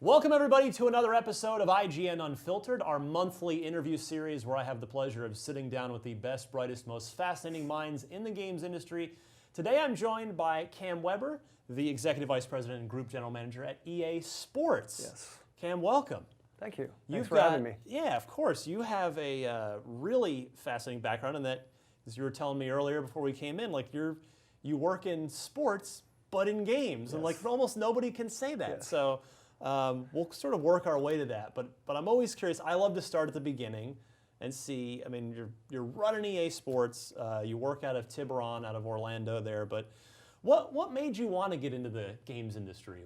Welcome everybody to another episode of IGN Unfiltered, our monthly interview series where I have the pleasure of sitting down with the best, brightest, most fascinating minds in the games industry. Today I'm joined by Cam Weber, the Executive Vice President and Group General Manager at EA Sports. Yes. Cam, welcome. Thank you. Thanks for having me. Yeah, of course. You have a really fascinating background in that, as you were telling me earlier before we came in, like you work in sports, but in games, and like almost nobody can say that. Yes. So we'll sort of work our way to that. But I'm always curious. I love to start at the beginning and see. I mean, you're running EA Sports. You work out of Tiburon, out of Orlando there. But what made you want to get into the games industry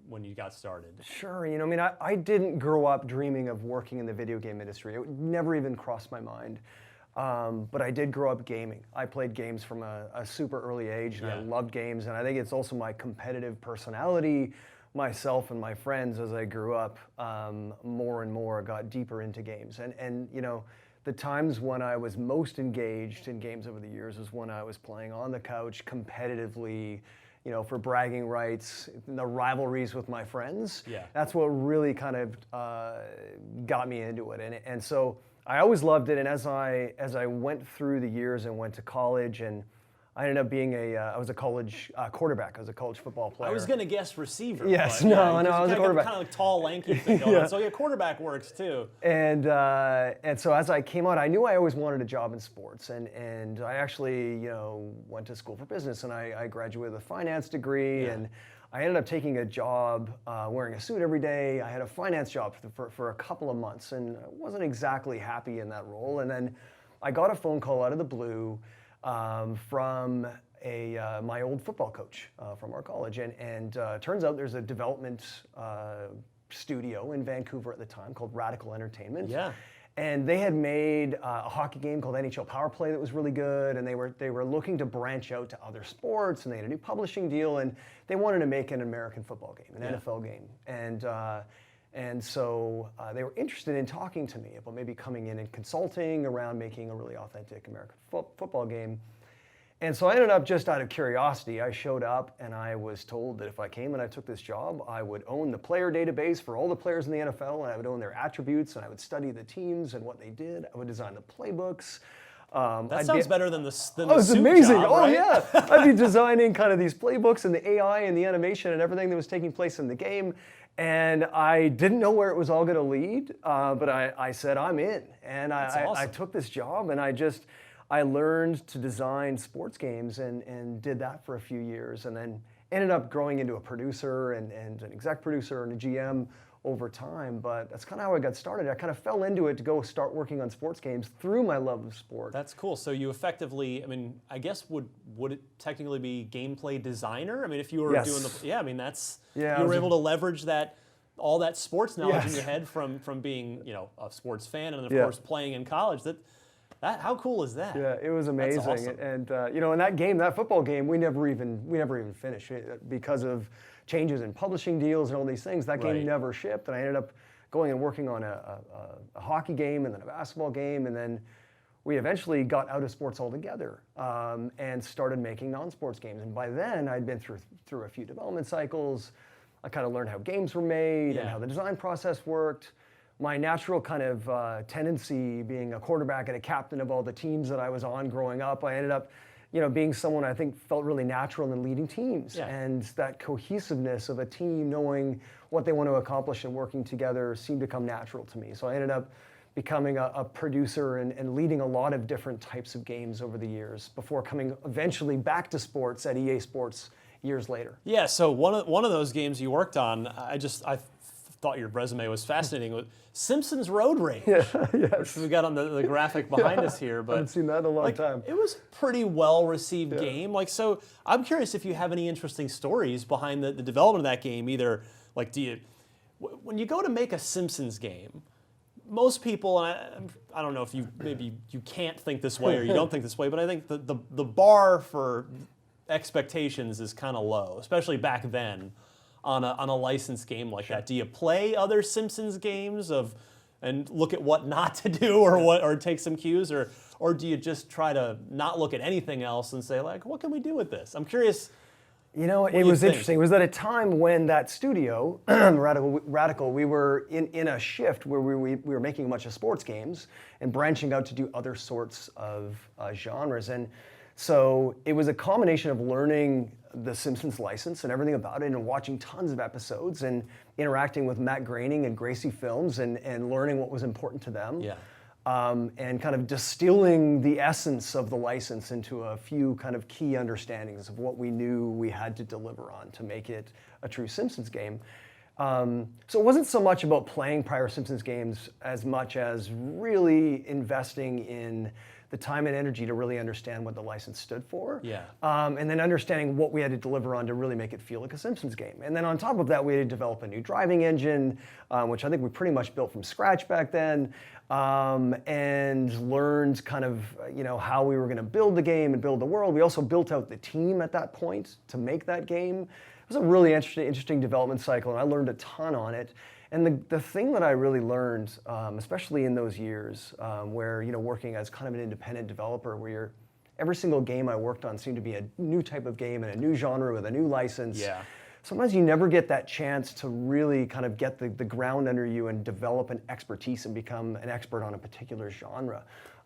when you got started? Sure. You know, I mean, I didn't grow up dreaming of working in the video game industry. It never even crossed my mind. But I did grow up gaming. I played games from a super early age, and I loved games. And I think it's also my competitive personality, myself and my friends as I grew up, more and more got deeper into games. And you know, the times when I was most engaged in games over the years was when I was playing on the couch competitively, you know, for bragging rights, the rivalries with my friends. Yeah. That's what really kind of got me into it. And so I always loved it. And as I went through the years and went to college, and I ended up being I was a college quarterback. I was a college football player. I was going to guess receiver. Yes, but, no, I was a quarterback. Kind of like tall, lanky thing going on. So yeah, quarterback works too. And so as I came out, I knew I always wanted a job in sports. And I actually, you know, went to school for business, and I graduated with a finance degree. And I ended up taking a job wearing a suit every day. I had a finance job for a couple of months, and I wasn't exactly happy in that role. And then I got a phone call out of the blue from my old football coach from our college, and turns out there's a development studio in Vancouver at the time called Radical Entertainment. Yeah. And they had made a hockey game called NHL Power Play that was really good, and they were looking to branch out to other sports, and they had a new publishing deal, and they wanted to make an American football game, an NFL game, and so they were interested in talking to me about maybe coming in and consulting around making a really authentic American football game. And so I ended up, just out of curiosity, I showed up and I was told that if I came and I took this job, I would own the player database for all the players in the NFL, and I would own their attributes, and I would study the teams and what they did. I would design the playbooks. That sounds better than the suit it's amazing. job, right? Oh yeah, I'd be designing kind of these playbooks and the AI and the animation and everything that was taking place in the game. And I didn't know where it was all going to lead, but I said, I'm in. And I took this job, and I learned to design sports games and did that for a few years, and then ended up growing into a producer and an exec producer and a GM over time. But that's kind of how I got started. I kind of fell into it to go start working on sports games through my love of sport. That's cool. So you effectively, I mean, I guess would it technically be gameplay designer? I mean, if you were doing I mean, that's, you were able to leverage all that sports knowledge in your head from being, you know, a sports fan and of course playing in college. How cool is that? Yeah, it was amazing. That's awesome. And you know, in that football game, we never even finished it because of changes in publishing deals and all these things. That game never shipped, and I ended up going and working on a hockey game and then a basketball game, and then we eventually got out of sports altogether and started making non-sports games. And by then, I'd been through a few development cycles. I kind of learned how games were made and how the design process worked. My natural kind of tendency, being a quarterback and a captain of all the teams that I was on growing up, I ended up, you know, being someone I think felt really natural in leading teams. And that cohesiveness of a team, knowing what they want to accomplish and working together, seemed to come natural to me. So I ended up becoming a producer and leading a lot of different types of games over the years before coming eventually back to sports at EA Sports years later. Yeah, so one of those games you worked on, I thought your resume was fascinating. With Simpsons Road Rage, which we got on the graphic behind us here. But I haven't seen that in a long time. It was a pretty well-received game. Like, so I'm curious if you have any interesting stories behind the development of that game. Either, like, when you go to make a Simpsons game, most people, and I don't know if maybe you can't think this way or you don't think this way, but I think the bar for expectations is kind of low, especially back then. On a licensed game like that, do you play other Simpsons games and look at what not to do or take some cues, or do you just try to not look at anything else and say, like, what can we do with this? I'm curious You know, do it you was think? interesting. It was at a time when that studio, Radical, we were in a shift where we were making a bunch of sports games and branching out to do other sorts of genres. And so it was a combination of learning the Simpsons license and everything about it and watching tons of episodes and interacting with Matt Groening and Gracie Films and learning what was important to them. Yeah. And kind of distilling the essence of the license into a few kind of key understandings of what we knew we had to deliver on to make it a true Simpsons game. So it wasn't so much about playing prior Simpsons games as much as really investing in the time and energy to really understand what the license stood for. Yeah. And then understanding what we had to deliver on to really make it feel like a Simpsons game. And then on top of that, we had to develop a new driving engine, which I think we pretty much built from scratch back then, and learned kind of how we were going to build the game and build the world. We also built out the team at that point to make that game. It was a really interesting development cycle, and I learned a ton on it. And the thing that I really learned, especially in those years, where working as kind of an independent developer, where every single game I worked on seemed to be a new type of game and a new genre with a new license. Yeah. Sometimes you never get that chance to really kind of get the ground under you and develop an expertise and become an expert on a particular genre.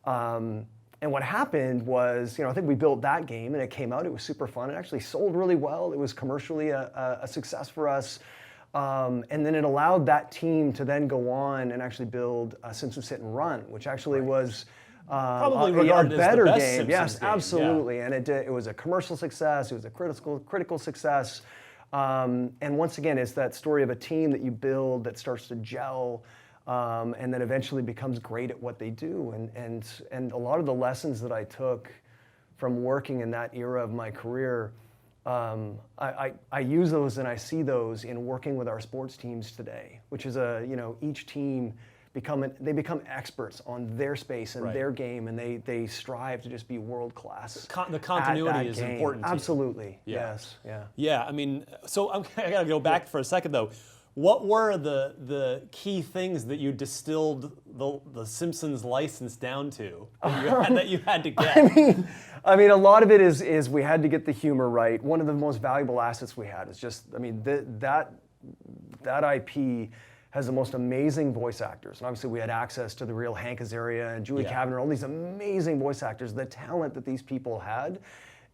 And what happened was, I think we built that game and it came out. It was super fun. It actually sold really well. It was commercially a success for us. And then it allowed that team to then go on and actually build Simpsons Hit and Run, which actually was Probably a regarded as better the best game. Simpsons Yes, game, absolutely. And it was a commercial success. It was a critical success. And once again, it's that story of a team that you build that starts to gel, and then eventually becomes great at what they do. And a lot of the lessons that I took from working in that era of my career, I use those and I see those in working with our sports teams today, which is each team become experts on their space and their game, and they strive to just be world class. The continuity is important to you. Absolutely. Yeah. Yes. Yeah. Yeah, I mean, so I got to go back for a second though. What were the key things that you distilled the Simpsons license down to that you had to get? I mean, a lot of it is we had to get the humor right. One of the most valuable assets we had is just, that IP has the most amazing voice actors. And obviously we had access to the real Hank Azaria and Julie Kavner, all these amazing voice actors, the talent that these people had,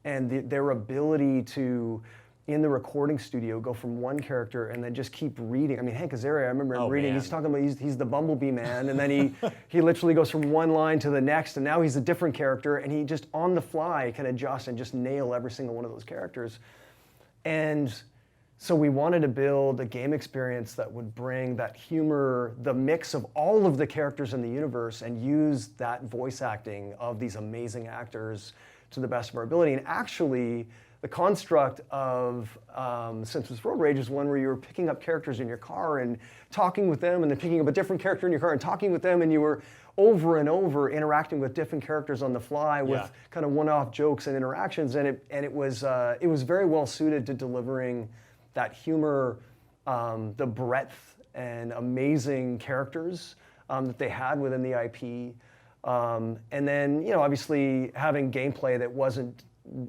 and their ability to, in the recording studio, go from one character and then just keep reading. I mean, Hank Azaria, I remember him reading, he's talking about he's the Bumblebee Man, and then he literally goes from one line to the next, and now he's a different character, and he just on the fly can adjust and just nail every single one of those characters. And so we wanted to build a game experience that would bring that humor, the mix of all of the characters in the universe, and use that voice acting of these amazing actors to the best of our ability. And actually, the construct of Simpsons Road Rage is one where you were picking up characters in your car and talking with them, and then picking up a different character in your car and talking with them, and you were over and over interacting with different characters on the fly with kind of one-off jokes and interactions. And it was very well suited to delivering that humor, the breadth and amazing characters that they had within the IP. And then, obviously having gameplay that wasn't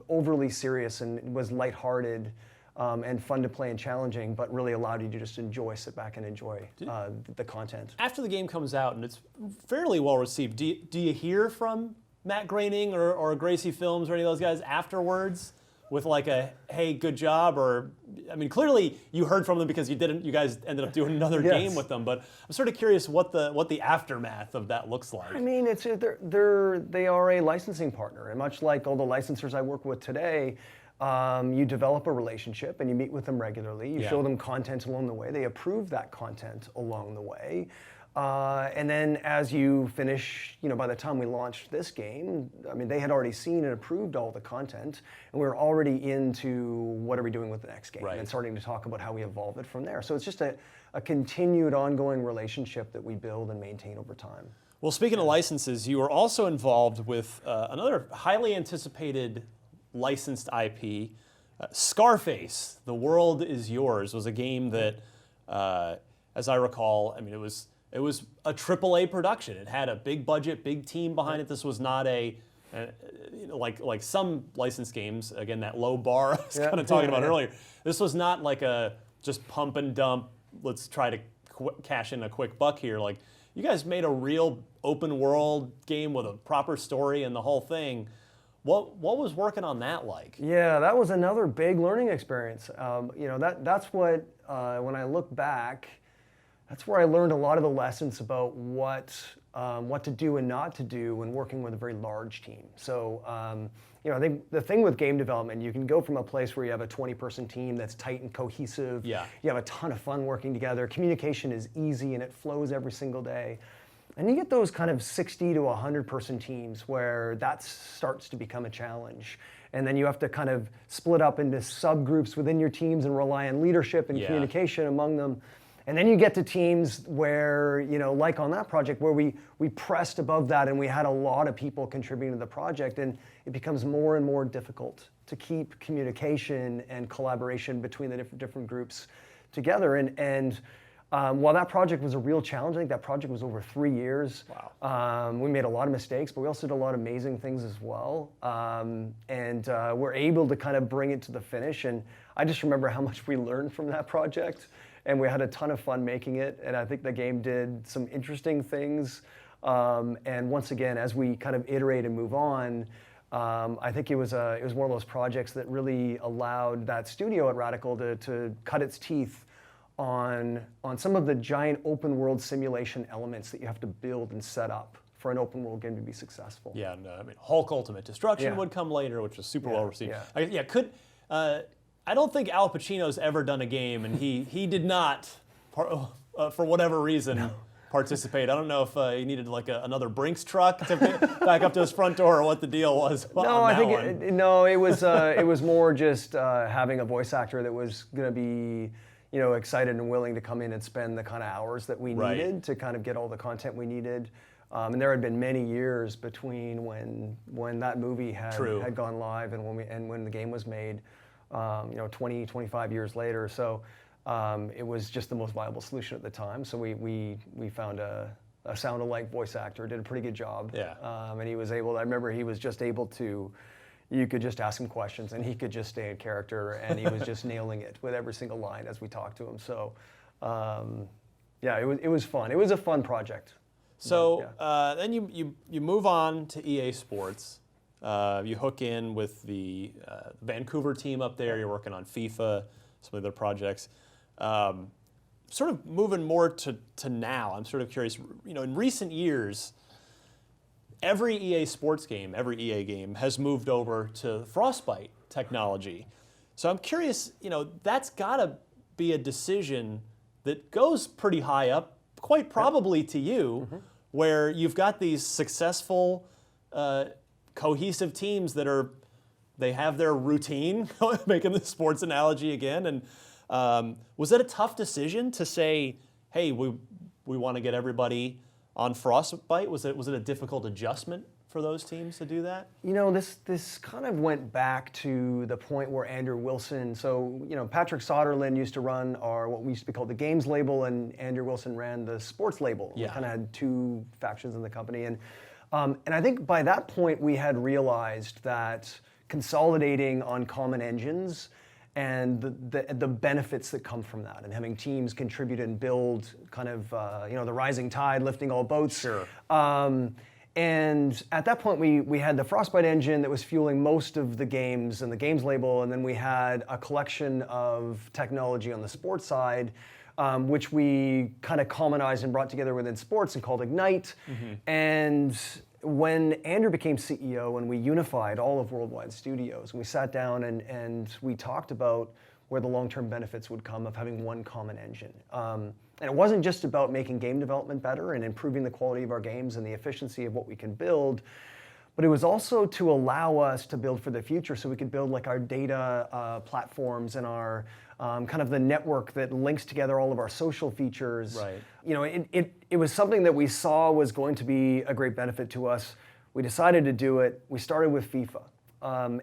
overly serious and was lighthearted and fun to play and challenging, but really allowed you to just sit back and enjoy the content. After the game comes out and it's fairly well received, do you hear from Matt Groening or Gracie Films or any of those guys afterwards with like a, hey, good job? Or, I mean, clearly you heard from them because you guys ended up doing another game with them, but I'm sort of curious what the aftermath of that looks like. I mean, they are a licensing partner, and much like all the licensors I work with today, you develop a relationship and you meet with them regularly. You show them content along the way. They approve that content along the way. And then as you finish, by the time we launched this game, I mean, they had already seen and approved all the content, and we were already into what are we doing with the next game, and starting to talk about how we evolve it from there. So it's just a continued ongoing relationship that we build and maintain over time. Well, speaking of licenses, you were also involved with another highly anticipated licensed IP, Scarface, The World Is Yours, was a game that, as I recall, I mean, it was a AAA production. It had a big budget, big team behind it. This was not a And like some licensed games, again, that low bar I was kind of talking about earlier. This was not like a just pump and dump, let's try to cash in a quick buck here. Like, you guys made a real open world game with a proper story and the whole thing. What was working on that like? Yeah, that was another big learning experience. That's what, when I look back, that's where I learned a lot of the lessons about what to do and not to do when working with a very large team. So, I think the thing with game development, you can go from a place where you have a 20-person team that's tight and cohesive. Yeah. You have a ton of fun working together. Communication is easy and it flows every single day. And you get those kind of 60 to 100-person teams where that starts to become a challenge. And then you have to kind of split up into subgroups within your teams and rely on leadership and communication among them. And then you get to teams where, like on that project, where we pressed above that and we had a lot of people contributing to the project, and it becomes more and more difficult to keep communication and collaboration between the different groups together. And while that project was a real challenge, I think that project was over 3 years. Wow. We made a lot of mistakes, but we also did a lot of amazing things as well. And we're able to kind of bring it to the finish. And I just remember how much we learned from that project. And we had a ton of fun making it. And I think the game did some interesting things. And once again, as we kind of iterate and move on, I think it was one of those projects that really allowed that studio at Radical to cut its teeth on some of the giant open world simulation elements that you have to build and set up for an open world game to be successful. Yeah, and, Hulk Ultimate Destruction would come later, which was super well received. I don't think Al Pacino's ever done a game, and he did not, for whatever reason, participate. I don't know if he needed like another Brinks truck to back up to his front door, or what the deal was. It was more just having a voice actor that was going to be, excited and willing to come in and spend the kind of hours that we needed to kind of get all the content we needed. And there had been many years between when that movie had gone live and when the game was made. 20, 25 years later. So it was just the most viable solution at the time. So we found a sound-alike voice actor, did a pretty good job. Yeah. And he was able, I remember he was just able to, you could just ask him questions and he could just stay in character, and he was just nailing it with every single line as we talked to him. So it was fun. It was a fun project. So then you move on to EA Sports. You hook in with the Vancouver team up there. You're working on FIFA, some of their projects. Sort of moving more to now, I'm sort of curious, in recent years, every EA Sports game, every EA game has moved over to Frostbite technology. So I'm curious, that's got to be a decision that goes pretty high up, quite probably to you, where you've got these successful cohesive teams that they have their routine, making the sports analogy again. And was it a tough decision to say, hey, we want to get everybody on Frostbite? Was it a difficult adjustment for those teams to do that? This kind of went back to the point where Andrew Wilson, Patrick Soderlund used to run what we used to be called the games label, and Andrew Wilson ran the sports label. Yeah. We kind of had two factions in the company. And I think by that point we had realized that consolidating on common engines and the benefits that come from that, and having teams contribute and build kind of the rising tide lifting all boats. Sure. And at that point we had the Frostbite engine that was fueling most of the games and the games label, and then we had a collection of technology on the sports side, which we kind of commonized and brought together within sports and called Ignite. And when Andrew became CEO and we unified all of Worldwide Studios, and we sat down and we talked about where the long-term benefits would come of having one common engine. And it wasn't just about making game development better and improving the quality of our games and the efficiency of what we can build, but it was also to allow us to build for the future, so we could build like our data platforms and our kind of the network that links together all of our social features. Right. It was something that we saw was going to be a great benefit to us. We decided to do it. We started with FIFA.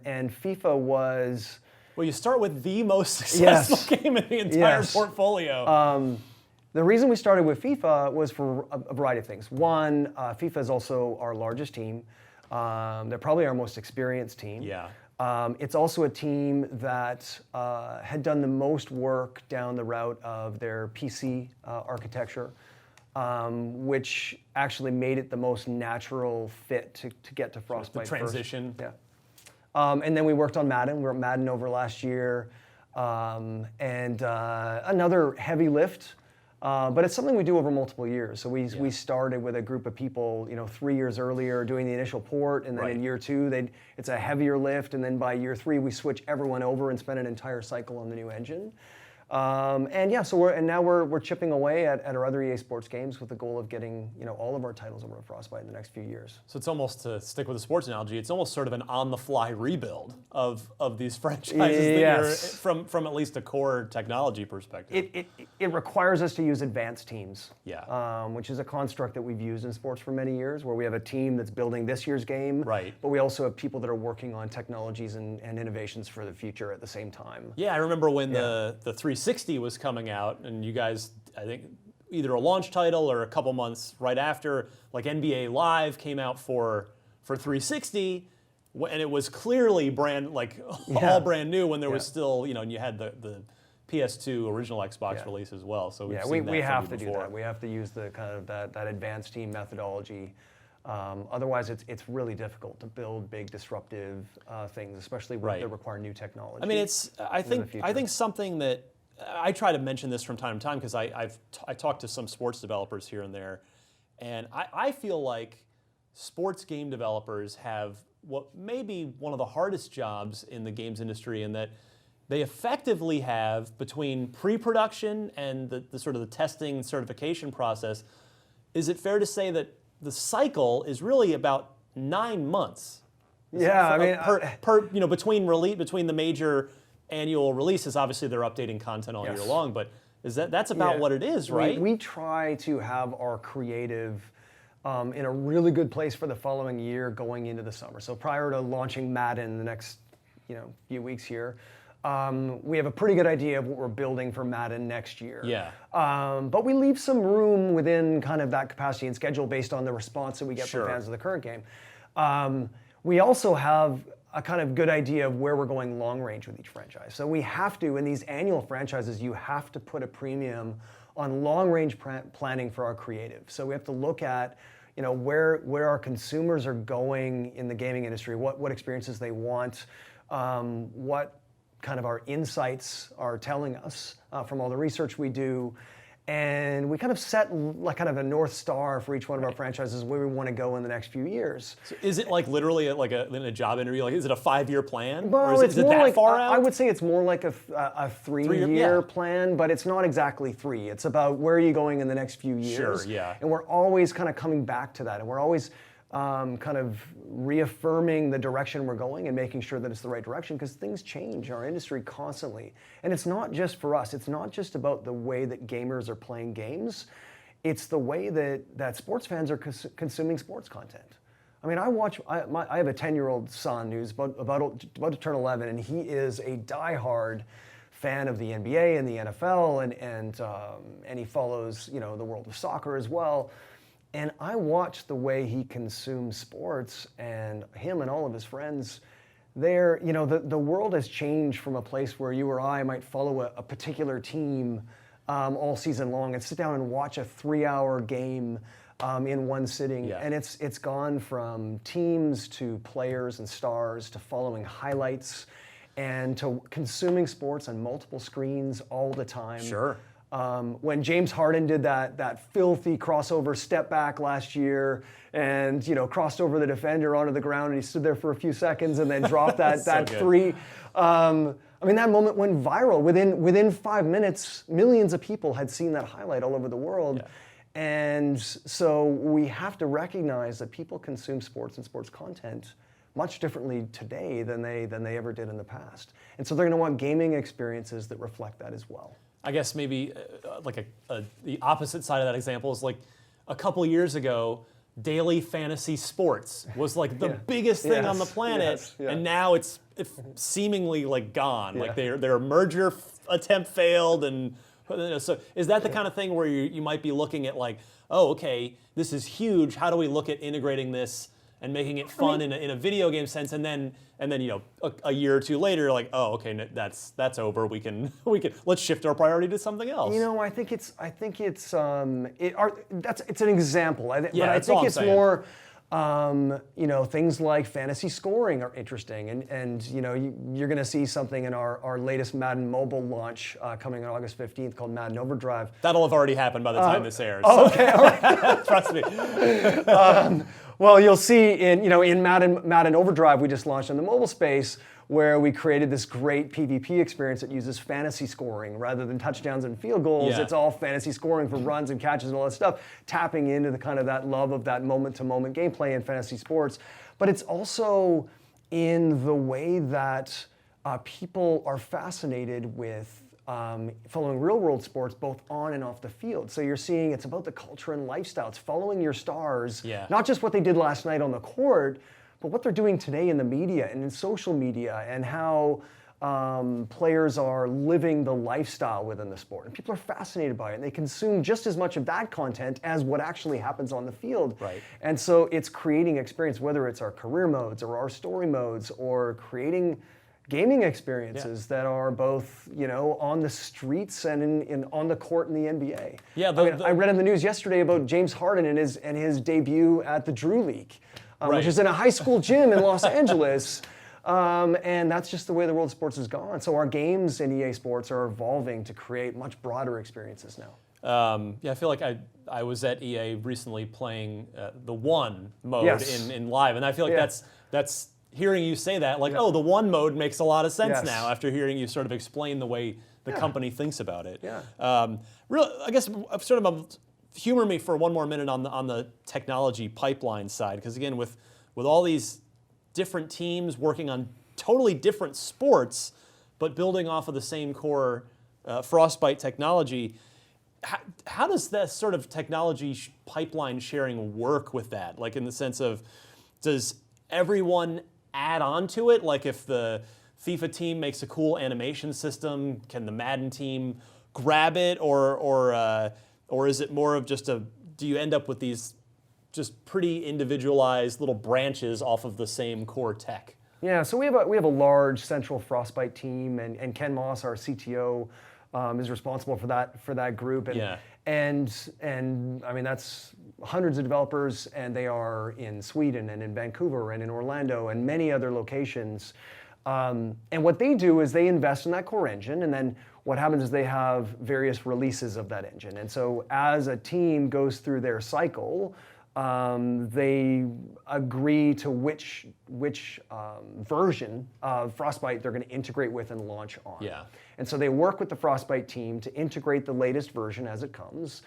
And FIFA was... Well, you start with the most successful game in the entire portfolio. The reason we started with FIFA was for a variety of things. One, FIFA is also our largest team. They're probably our most experienced team. Yeah. It's also a team that had done the most work down the route of their PC architecture, which actually made it the most natural fit to get to Frostbite the transition. first. Yeah. And then we worked on Madden. We were at Madden over last year. Another heavy lift, but it's something we do over multiple years. So we started with a group of people, 3 years earlier doing the initial port, and then in year 2, it's a heavier lift, and then by year 3, we switch everyone over and spend an entire cycle on the new engine. So now we're chipping away at our other EA Sports games with the goal of getting all of our titles over to Frostbite in the next few years. So it's almost, to stick with the sports analogy, it's almost sort of an on-the-fly rebuild of these franchises Yes. that you're, from at least a core technology perspective. It requires us to use advanced teams, Yeah. which is a construct that we've used in sports for many years, where we have a team that's building this year's game, Right. but we also have people that are working on technologies and innovations for the future at the same time. Yeah, I remember when the 360 was coming out, and you guys, I think, either a launch title or a couple months right after, like NBA Live came out for 360, and it was clearly all brand new when there was still, and you had the PS2 original Xbox release as well. So we have to do that. We have to use the kind of that advanced team methodology. Otherwise, it's really difficult to build big disruptive things, especially that require new technology. I mean, I think something that I try to mention this from time to time because I talked to some sports developers here and there, and I feel like sports game developers have what may be one of the hardest jobs in the games industry, in that they effectively have, between pre-production and the sort of the testing certification process, is it fair to say that the cycle is really about 9 months? Between the major annual releases, obviously they're updating content all year long, but that's about what it is, right? We try to have our creative in a really good place for the following year going into the summer. So prior to launching Madden the next few weeks here, we have a pretty good idea of what we're building for Madden next year. Yeah. But we leave some room within kind of that capacity and schedule based on the response that we get from fans of the current game. We also have a kind of good idea of where we're going long range with each franchise. So we have to, in these annual franchises, you have to put a premium on long range planning for our creative. So we have to look at where our consumers are going in the gaming industry, what experiences they want, what kind of our insights are telling us from all the research we do. And we kind of set like kind of a North Star for each one of our franchises where we want to go in the next few years. So is it like literally in a job interview? Like, is it a 5-year plan? Well, or is it that far out? I would say it's more like a 3-year plan, but it's not exactly 3. It's about where are you going in the next few years. Sure, yeah. And we're always kind of coming back to that, and we're always kind of reaffirming the direction we're going and making sure that it's the right direction, because things change in our industry constantly. And it's not just for us. It's not just about the way that gamers are playing games. It's the way that sports fans are consuming sports content. I mean, I have a 10-year-old son who's about to turn 11, and he is a diehard fan of the NBA and the NFL, and he follows the world of soccer as well. And I watch the way he consumes sports, and him and all of his friends. The world has changed from a place where you or I might follow a particular team all season long and sit down and watch a 3-hour game in one sitting. Yeah. And it's gone from teams to players and stars to following highlights and to consuming sports on multiple screens all the time. Sure. When James Harden did that filthy crossover step back last year and crossed over the defender onto the ground, and he stood there for a few seconds and then dropped that three. I mean, that moment went viral. Within 5 minutes, millions of people had seen that highlight all over the world. Yeah. And so we have to recognize that people consume sports and sports content much differently today than they ever did in the past. And so they're going to want gaming experiences that reflect that as well. I guess maybe the opposite side of that example is like a couple years ago, daily fantasy sports was like the biggest thing on the planet, and now it's seemingly like gone. Yeah. Like their merger attempt failed, and so is that the kind of thing where you might be looking at like, oh, okay, this is huge. How do we look at integrating this and making it fun in a video game sense, and then a year or two later, like, oh, okay, that's over. We can let's shift our priority to something else. I think it's an example. But I think it's more. Things like fantasy scoring are interesting, and you're going to see something in our latest Madden mobile launch coming on August 15th called Madden Overdrive. That'll have already happened by the time this airs. Oh, okay, all right. Trust me. Well, you'll see in Madden Overdrive we just launched in the mobile space, where we created this great PvP experience that uses fantasy scoring rather than touchdowns and field goals. Yeah. It's all fantasy scoring for runs and catches and all that stuff, tapping into the kind of that love of that moment-to-moment gameplay in fantasy sports. But it's also in the way that people are fascinated with following real-world sports both on and off the field. So you're seeing it's about the culture and lifestyle. It's following your stars, not just what they did last night on the court, but what they're doing today in the media and in social media, and how players are living the lifestyle within the sport. And people are fascinated by it, and they consume just as much of that content as what actually happens on the field. Right. And so it's creating experience, whether it's our career modes or our story modes, or creating gaming experiences that are both, on the streets and on the court in the NBA. Yeah, I read in the news yesterday about James Harden and his debut at the Drew League. Which is in a high school gym in Los Angeles. And that's just the way the world of sports has gone. So our games in EA Sports are evolving to create much broader experiences now. I feel like I was at EA recently playing the one mode in live, and I feel like that's hearing you say that, like, the one mode makes a lot of sense now after hearing you sort of explain the way the company thinks about it. Yeah. I guess sort of humor me for one more minute on the technology pipeline side, because again, with all these different teams working on totally different sports, but building off of the same core Frostbite technology, how does that sort of technology pipeline sharing work with that? Like, in the sense of, does everyone add on to it? Like, if the FIFA team makes a cool animation system, can the Madden team grab it, or is it more of just do you end up with these just pretty individualized little branches off of the same core tech? Yeah, so we have a large central Frostbite team, and Ken Moss, our CTO, is responsible for that group. And I mean, that's hundreds of developers, and they are in Sweden and in Vancouver and in Orlando and many other locations. And what they do is they invest in that core engine, and then what happens is they have various releases of that engine. And so as a team goes through their cycle, they agree to which version of Frostbite they're going to integrate with and launch on. Yeah. And so they work with the Frostbite team to integrate the latest version as it comes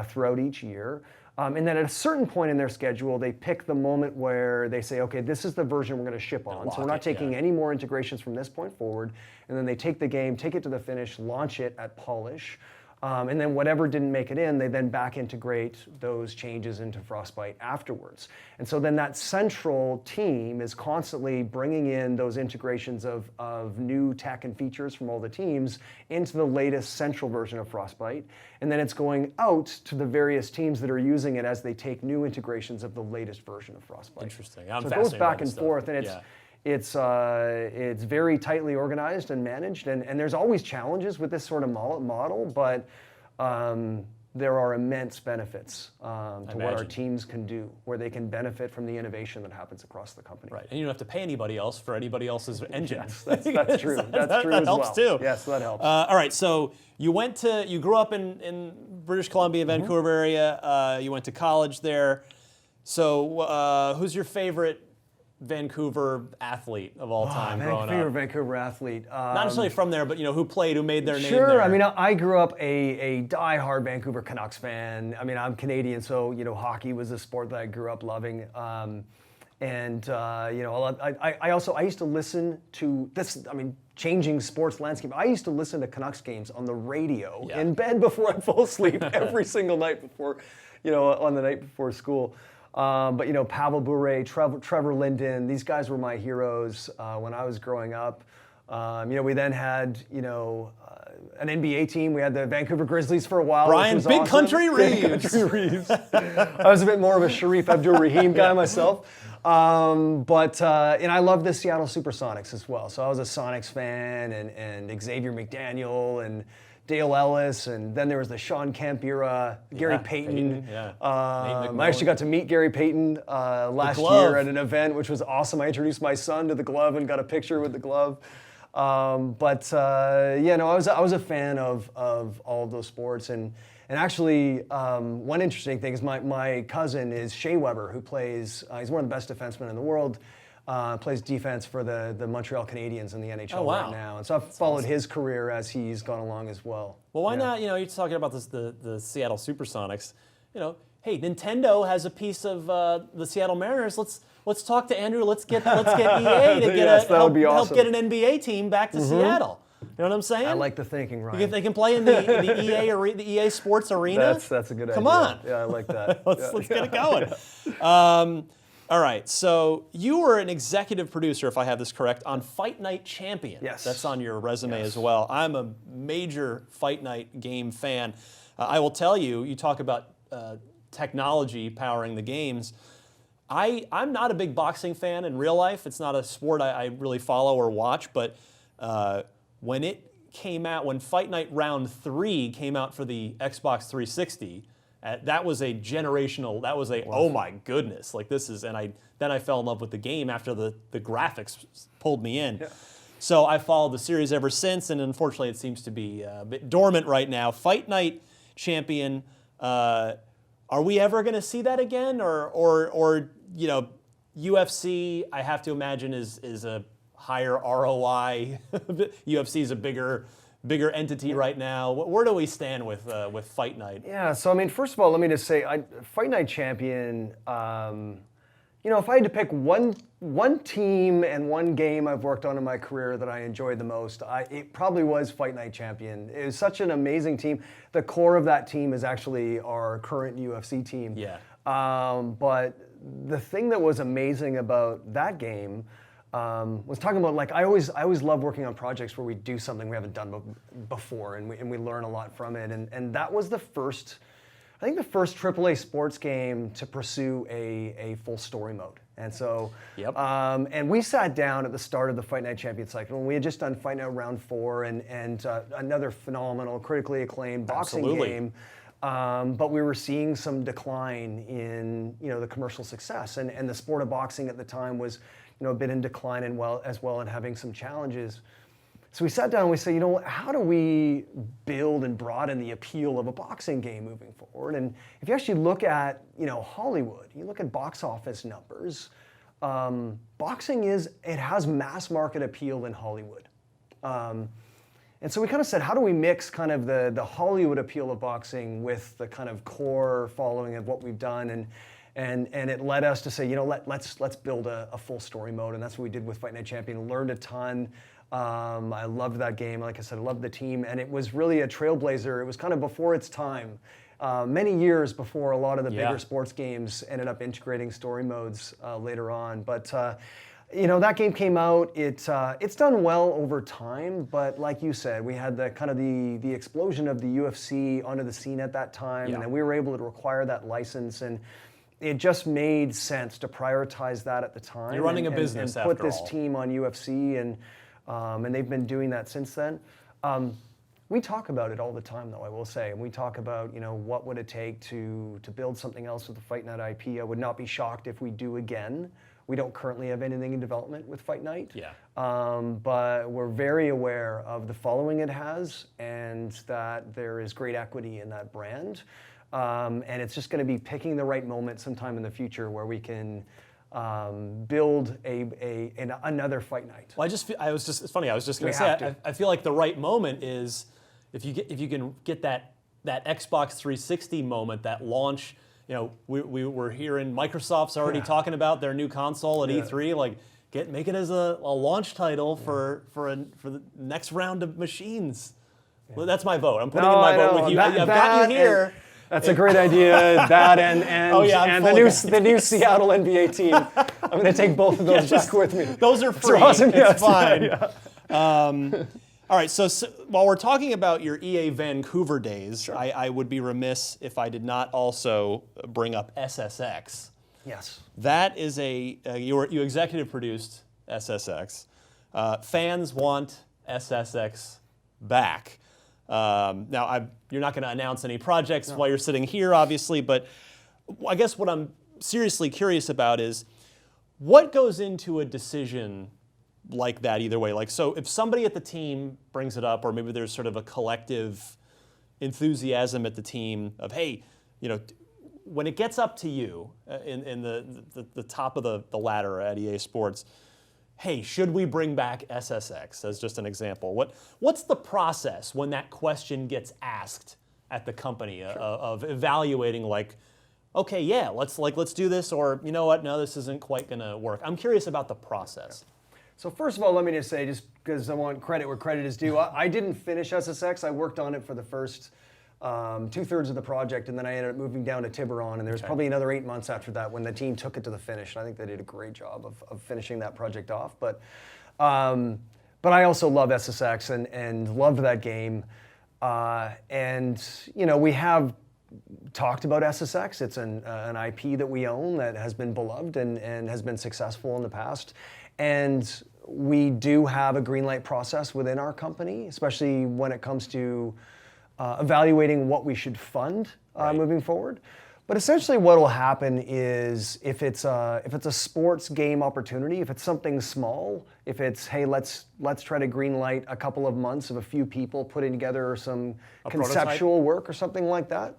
throughout each year. And then at a certain point in their schedule, they pick the moment where they say, okay, this is the version we're going to ship on. So we're not taking any more integrations from this point forward. And then they take the game, take it to the finish, launch it at Polish. And then whatever didn't make it in, they then back integrate those changes into Frostbite afterwards. And so then that central team is constantly bringing in those integrations of new tech and features from all the teams into the latest central version of Frostbite. And then it's going out to the various teams that are using it as they take new integrations of the latest version of Frostbite. Interesting. So it goes back and forth, and it's very tightly organized and managed, and there's always challenges with this sort of model, but there are immense benefits to what our teams can do, where they can benefit from the innovation that happps across the company. Right, and you don't have to pay anybody else for anybody else's engine. Yes, that's true. That's true that as helps well. too. Yes, that helps. All right, so you grew up in British Columbia, Vancouver area. You went to college there. So who's your favorite Vancouver athlete of all time growing up? Vancouver athlete. Not necessarily from there, but who played, who made their name there. Sure. I mean, I grew up a die-hard Vancouver Canucks fan. I mean, I'm Canadian, so hockey was a sport that I grew up loving. I used to listen to this. I mean, changing sports landscape. I used to listen to Canucks games on the radio in bed before I'd fall asleep every single night before, on the night before school. Pavel Bure, Trevor Linden, these guys were my heroes when I was growing up. We then had, an NBA team. We had the Vancouver Grizzlies for a while. Brian, which was Big awesome. Country Reeves. Big Country Reeves. I was a bit more of a Sharif Abdul-Rahim guy myself. And I love the Seattle Supersonics as well. So I was a Sonics fan, and Xavier McDaniel and Dale Ellis, and then there was the Sean Kemp era, Gary Payton. I actually got to meet Gary Payton last year at an event, which was awesome. I introduced my son to the glove and got a picture with the glove. I was a fan of all of those sports, and actually one interesting thing is my cousin is Shea Weber, who plays. He's one of the best defensemen in the world. Plays defense for the Montreal Canadiens in the NHL right now, and so I've followed his career as he's gone along as well. Well, why not? You're talking about the Seattle Supersonics. Hey, Nintendo has a piece of the Seattle Mariners. Let's talk to Andrew. Let's get EA to help get an NBA team back to Seattle. You know what I'm saying? I like the thinking, Ryan. They can play in the EA Sports Arena. That's a good idea. Come on. Yeah, I like that. Let's get it going. All right, so you were an executive producer, if I have this correct, on Fight Night Champion. Yes. That's on your resume as well. I'm a major Fight Night game fan. I will tell you, you talk about technology powering the games. I'm not a big boxing fan in real life. It's not a sport I really follow or watch, but when it came out, when Fight Night Round 3 came out for the Xbox 360, that was a generational, oh my goodness, like this is, and then I fell in love with the game after the graphics pulled me in. Yeah. So I followed the series ever since, and unfortunately it seems to be a bit dormant right now. Fight Night Champion, are we ever going to see that again? Or UFC, I have to imagine, is a higher ROI. UFC is a bigger entity right now. Where do we stand with Fight Night? Yeah, so first of all, let me just say, Fight Night Champion, if I had to pick one team and one game I've worked on in my career that I enjoyed the most, it probably was Fight Night Champion. It was such an amazing team. The core of that team is actually our current UFC team. Yeah. But the thing that was amazing about that game was talking about, I always love working on projects where we do something we haven't done before, and we learn a lot from it. And that was the first AAA sports game to pursue a full story mode. And so, and we sat down at the start of the Fight Night Champion cycle, and we had just done Fight Night Round 4 and another phenomenal, critically acclaimed boxing game. But we were seeing some decline in the commercial success, and the sport of boxing at the time was a bit in decline as well and having some challenges. So we sat down and we said, how do we build and broaden the appeal of a boxing game moving forward? And if you actually look at Hollywood, you look at box office numbers, boxing has mass market appeal in Hollywood. And so we kind of said, how do we mix kind of the Hollywood appeal of boxing with the kind of core following of what we've done? And it led us to say, let's build a full story mode, and that's what we did with Fight Night Champion. Learned a ton. I loved that game. Like I said, I loved the team, and it was really a trailblazer. It was kind of before its time, many years before a lot of the bigger sports games ended up integrating story modes later on. But that game came out. It's done well over time, but like you said, we had the explosion of the UFC onto the scene at that time, and then we were able to acquire that license, and it just made sense to prioritize that at the time. You're running a business and put this team on UFC, and they've been doing that since then. We talk about it all the time, though, I will say, and we talk about what would it take to build something else with the Fight Night IP. I would not be shocked if we do again. We don't currently have anything in development with Fight Night, but we're very aware of the following it has, and that there is great equity in that brand. And it's just going to be picking the right moment sometime in the future where we can build another Fight Night. Well, it's funny. I was just going to say, I feel like the right moment is if you can get that Xbox 360 moment, that launch. We were hearing Microsoft's already talking about their new console at E3. Make it as a launch title for the next round of machines. Yeah. Well, that's my vote. I'm putting in my vote with you. I've got you here. That's a great idea. That and the new Seattle NBA team. I'm going to take both of those back with me. Those are free. Awesome. It's fine. All right, so while we're talking about your EA Vancouver days, sure. I would be remiss if I did not also bring up SSX. Yes. That is you executive produced SSX. Fans want SSX back. Now, you're not going to announce any projects while you're sitting here, obviously, but I guess what I'm seriously curious about is what goes into a decision like that either way. Like, so if somebody at the team brings it up, or maybe there's sort of a collective enthusiasm at the team of, hey, when it gets up to you in the top of the ladder at EA Sports, hey, should we bring back SSX as just an example? What's the process when that question gets asked at the company of evaluating, like, okay, yeah, let's do this, or you know what, no, this isn't quite going to work. I'm curious about the process. So first of all, let me just say, just because I want credit where credit is due, I didn't finish SSX. I worked on it for the first 2/3 of the project, and then I ended up moving down to Tiburon, and there was probably another 8 months after that when the team took it to the finish. And I think they did a great job of finishing that project off. But I also love SSX and loved that game. And we have talked about SSX. It's an IP that we own that has been beloved and has been successful in the past. And we do have a green light process within our company, especially when it comes to evaluating what we should fund moving forward. But essentially what will happen is if it's a sports game opportunity, if it's something small, if it's, hey, let's try to green light a couple of months of a few people putting together some conceptual work or something like that.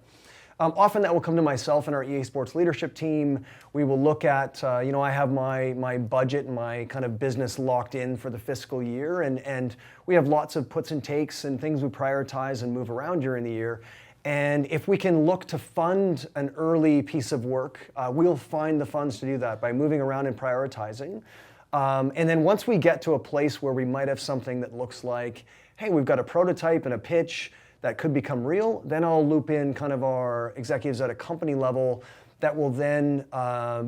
Often that will come to myself and our EA Sports leadership team. We will look at, I have my budget and my kind of business locked in for the fiscal year, and we have lots of puts and takes and things we prioritize and move around during the year. And if we can look to fund an early piece of work, we'll find the funds to do that by moving around and prioritizing. And then once we get to a place where we might have something that looks like, hey, we've got a prototype and a pitch that could become real, then I'll loop in kind of our executives at a company level that will then,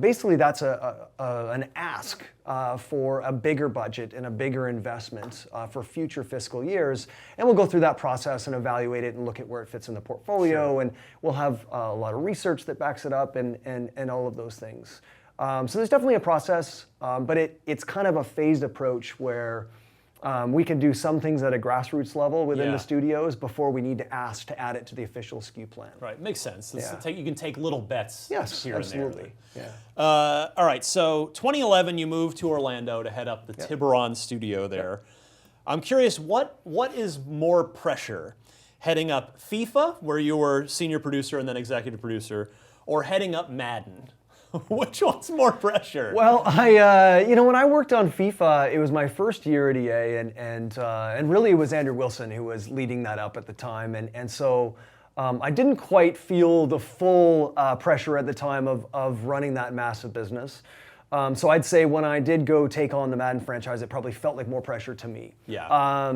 basically that's an ask for a bigger budget and a bigger investment for future fiscal years. And we'll go through that process and evaluate it and look at where it fits in the portfolio. Sure. And we'll have a lot of research that backs it up and all of those things. So there's definitely a process, but it's kind of a phased approach where we can do some things at a grassroots level within the studios before we need to ask to add it to the official SKU plan. Right, makes sense. You can take little bets here absolutely. and there. Yeah. All right, so 2011 you moved to Orlando to head up the Tiburon studio there. I'm curious, what is more pressure? Heading up FIFA, where you were senior producer and then executive producer, or heading up Madden? Which one's more pressure? Well, when I worked on FIFA, it was my first year at EA, and really it was Andrew Wilson who was leading that up at the time, and so I didn't quite feel the full pressure at the time of running that massive business. So I'd say when I did go take on the Madden franchise, it probably felt like more pressure to me. Yeah.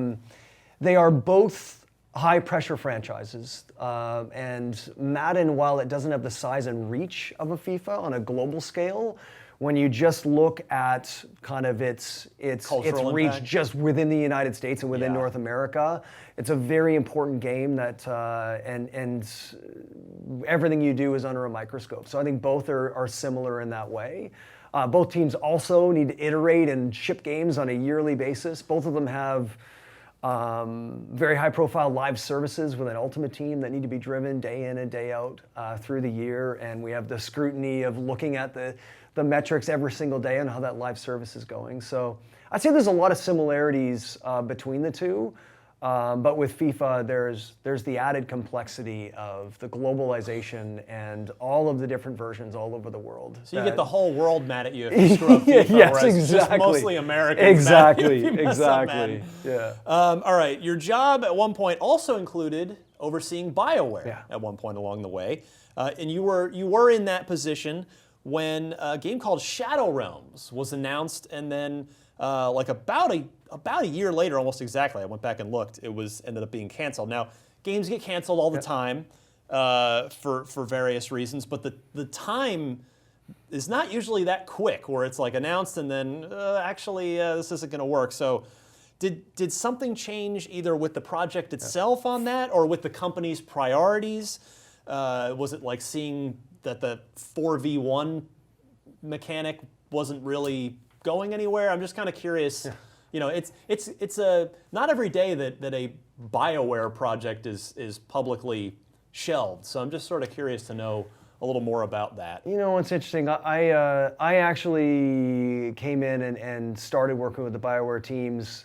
They are both high-pressure franchises, and Madden, while it doesn't have the size and reach of a FIFA on a global scale, when you just look at kind of its reach impact just within the United States and within North America, it's a very important game that and everything you do is under a microscope. So I think both are similar in that way. Both teams also need to iterate and ship games on a yearly basis. Both of them have very high-profile live services with an Ultimate Team that need to be driven day in and day out through the year, and we have the scrutiny of looking at the metrics every single day on how that live service is going. So I'd say there's a lot of similarities between the two, but with FIFA, there's the added complexity of the globalization and all of the different versions all over the you get the whole world mad at you if you screw up FIFA, yes, exactly. Just mostly Americans exactly. Yeah. All right, your job at one point also included overseeing BioWare at one point along the way, and you were in that position when a game called Shadow Realms was announced, and then about a year later, almost exactly, I went back and looked, ended up being canceled. Now, games get canceled all the time for various reasons, but the time is not usually that quick, where it's like announced and then actually this isn't going to work. So Did something change either with the project itself on that or with the company's priorities? Was it like seeing that the 4v1 mechanic wasn't really going anywhere? I'm just kind of curious. Yeah. You know, it's not every day that a BioWare project is publicly shelved. So I'm just sort of curious to know a little more about that. You know, what's interesting, I actually came in and started working with the BioWare teams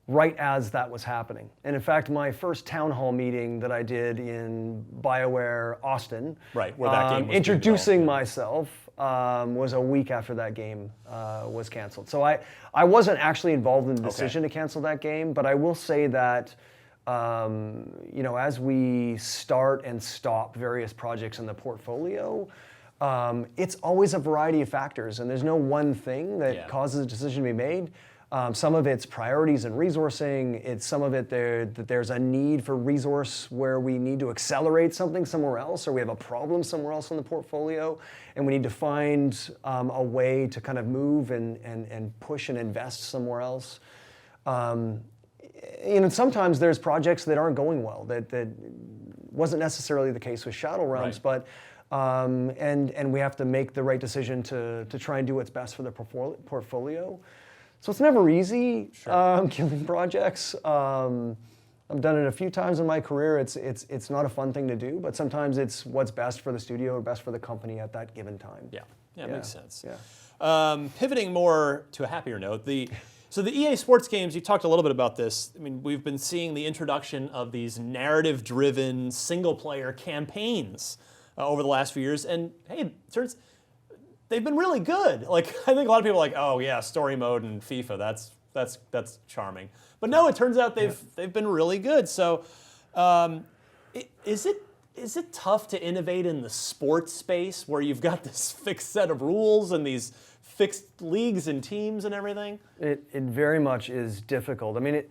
right as that was happening. And in fact, my first town hall meeting that I did in BioWare Austin, right, where that game was introducing myself, was a week after that game was canceled. So I wasn't actually involved in the decision to cancel that game, but I will say that you know, as we start and stop various projects in the portfolio, it's always a variety of factors, and there's no one thing that causes a decision to be made. Some of it's priorities and resourcing. It's some of it that there's a need for resource where we need to accelerate something somewhere else, or we have a problem somewhere else in the portfolio, and we need to find a way to kind of move and push and invest somewhere else. You know, sometimes there's projects that aren't going well. That wasn't necessarily the case with Shadow Realms, but and we have to make the right decision to try and do what's best for the portfolio. So it's never easy, killing projects. I've done it a few times in my career. It's not a fun thing to do, but sometimes it's what's best for the studio or best for the company at that given time. Yeah, it makes sense. Yeah. Pivoting more to a happier note, so the EA Sports games, you talked a little bit about this. I mean, we've been seeing the introduction of these narrative-driven single-player campaigns over the last few years, and hey, they've been really good. Like, I think a lot of people are like, oh yeah, story mode in FIFA, that's charming. But no, it turns out they've been really good. So, is it tough to innovate in the sports space where you've got this fixed set of rules and these fixed leagues and teams and everything? It very much is difficult. I mean,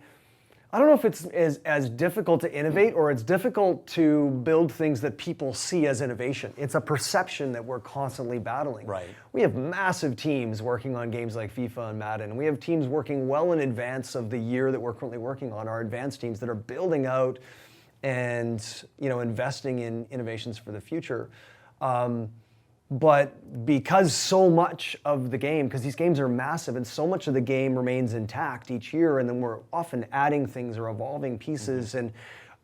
I don't know if it's as difficult to innovate or it's difficult to build things that people see as innovation. It's a perception that we're constantly battling. Right. We have massive teams working on games like FIFA and Madden. We have teams working well in advance of the year that we're currently working on, our advanced teams that are building out and, you know, investing in innovations for the future. But because so much of the game, because these games are massive and so much of the game remains intact each year, and then we're often adding things or evolving pieces. And,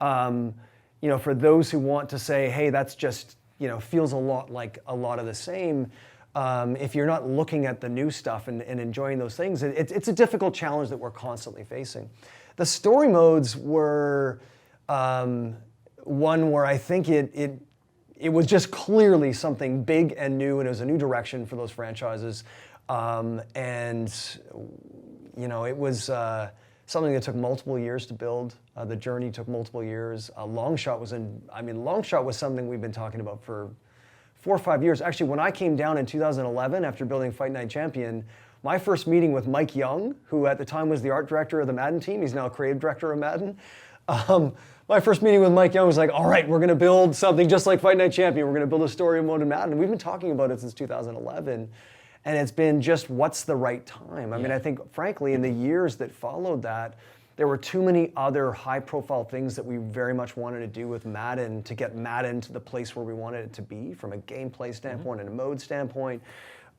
you know, for those who want to say, hey, that's just, you know, feels a lot like a lot of the same, if you're not looking at the new stuff and enjoying those things, it's a difficult challenge that we're constantly facing. The story modes were one where I think it was just clearly something big and new, and it was a new direction for those franchises. And, you know, it was something that took multiple years to build. The journey took multiple years. Longshot was something we've been talking about for 4 or 5 years. Actually, when I came down in 2011 after building Fight Night Champion, my first meeting with Mike Young, who at the time was the art director of the Madden team, he's now creative director of Madden. My first meeting with Mike Young was like, all right, we're going to build something just like Fight Night Champion. We're going to build a story mode in Madden. And we've been talking about it since 2011. And it's been just, what's the right time? I mean, I think, frankly, in the years that followed that, there were too many other high-profile things that we very much wanted to do with Madden to get Madden to the place where we wanted it to be from a gameplay standpoint and a mode standpoint.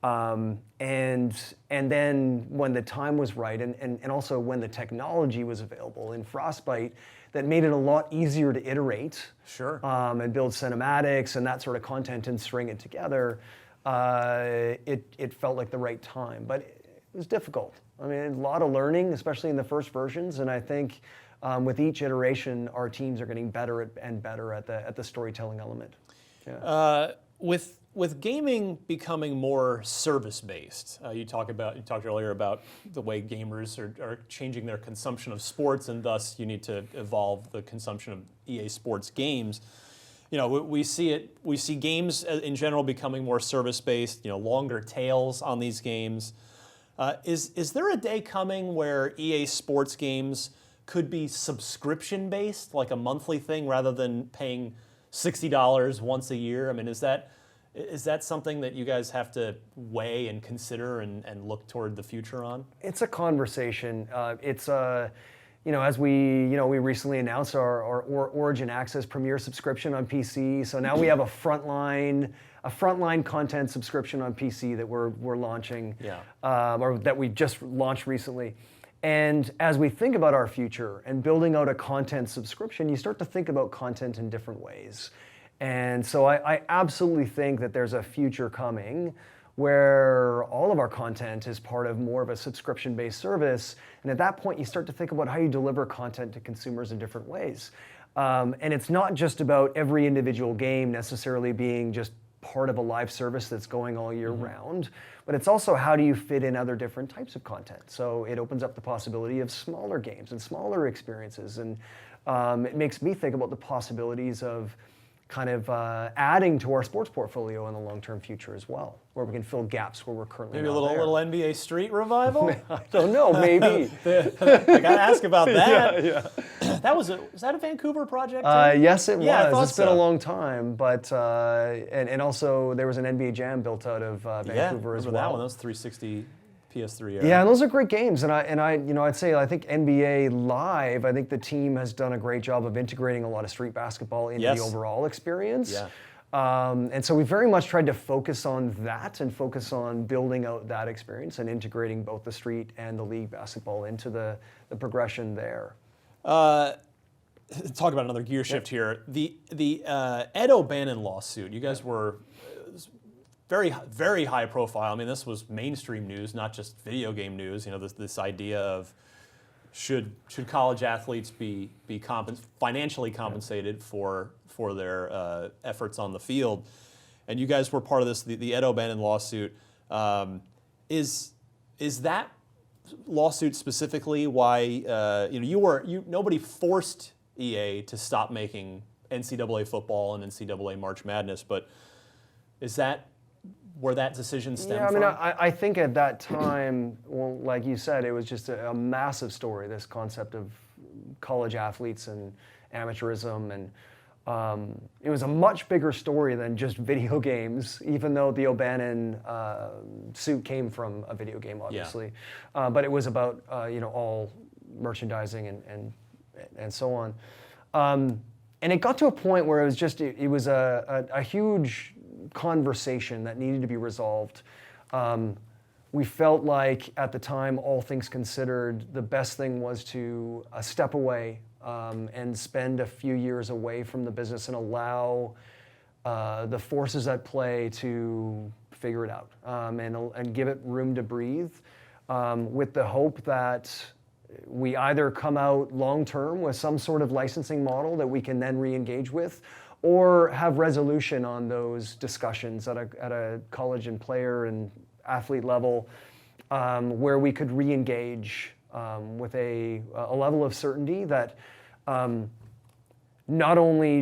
And then when the time was right, and also when the technology was available in Frostbite, that made it a lot easier to iterate, and build cinematics and that sort of content and string it together. It felt like the right time, but it was difficult. I mean, a lot of learning, especially in the first versions, and I think with each iteration, our teams are getting better and better at the storytelling element. Yeah. With gaming becoming more service-based, you talked earlier about the way gamers are changing their consumption of sports, and thus you need to evolve the consumption of EA Sports games. You know, we see games in general becoming more service-based. You know, longer tails on these games. Is there a day coming where EA Sports games could be subscription-based, like a monthly thing, rather than paying $60 once a year? I mean, is Is that something that you guys have to weigh and consider and look toward the future on? It's a conversation. As we recently announced our Origin Access Premier subscription on PC. So now we have a frontline content subscription on PC that we're launching, or that we just launched recently. And as we think about our future and building out a content subscription, you start to think about content in different ways. And so I absolutely think that there's a future coming where all of our content is part of more of a subscription-based service. And at that point, you start to think about how you deliver content to consumers in different ways. And it's not just about every individual game necessarily being just part of a live service that's going all year round, but it's also how do you fit in other different types of content. So it opens up the possibility of smaller games and smaller experiences. And it makes me think about the possibilities of kind of adding to our sports portfolio in the long-term future as well, where we can fill gaps where we're currently maybe a not little NBA Street revival. I don't know, maybe. I gotta ask about that. Yeah. Was that a Vancouver project? Yes, it was. Yeah, I thought it's been a long time, but and also there was an NBA Jam built out of Vancouver as well. That one, that was 360 PS3 era. Yeah, and those are great games. And I'd say I think NBA Live. I think the team has done a great job of integrating a lot of street basketball into the overall experience. Yeah. And so we very much tried to focus on that and focus on building out that experience and integrating both the street and the league basketball into the progression there. Talk about another gear shift here. The Ed OBannon lawsuit. You guys were very, very high profile. I mean, this was mainstream news, not just video game news. You know, this idea of should college athletes be financially compensated for their efforts on the field, and you guys were part of this, the Ed OBannon lawsuit. Is that lawsuit specifically why nobody forced EA to stop making NCAA football and NCAA March Madness, but is that where that decision stemmed from? I think at that time, well, like you said, it was just a massive story, this concept of college athletes and amateurism, and it was a much bigger story than just video games, even though the OBannon suit came from a video game, obviously. Yeah. But it was about all merchandising and so on. And it got to a point where it was just it was a huge conversation that needed to be resolved. We felt like at the time, all things considered, the best thing was to step away and spend a few years away from the business and allow the forces at play to figure it out and give it room to breathe, with the hope that we either come out long-term with some sort of licensing model that we can then re-engage with, or have resolution on those discussions at a college and player and athlete level, where we could re-engage with a level of certainty that not only